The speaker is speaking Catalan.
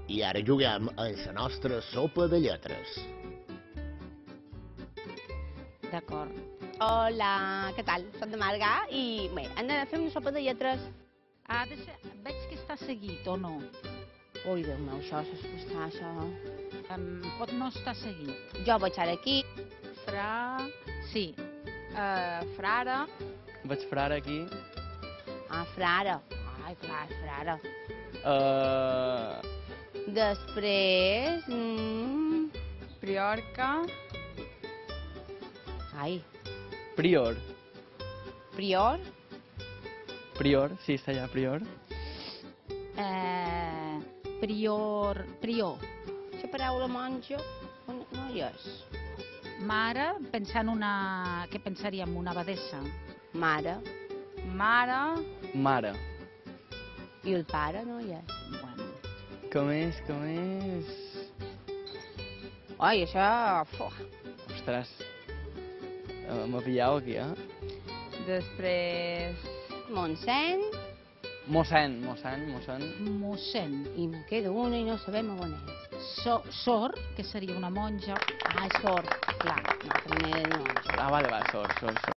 I ara juguem a la nostra sopa de lletres. D'acord. Hola, què tal? Soc de Marga i bé, hem de fer una sopa de lletres. Ha de ser... Veig que està seguit, o no? Ui, Déu meu, això. Pot no estar seguit. Jo vaig ara aquí. Sí. Frare. Vaig frare aquí. Ah, frare. Ai, clar, frare. Després... Priorca. Ai, Prior. prior. Prior, sí, està allà, prior. Prior. La paraula monjo no hi és. Mare, pensant una... Què pensaríem? Una abadessa. Mare. Mare. Mare. I el pare no hi és. Bueno. Com és? Ai, això... Ostres. M'ha pillat aquí, eh? Després... Montseny. Mossèn. Mossèn. I me queda una i no sabem on és. Sor, que seria una monja. Ah, sort. Clar, no, també no. Ah, vale, sort.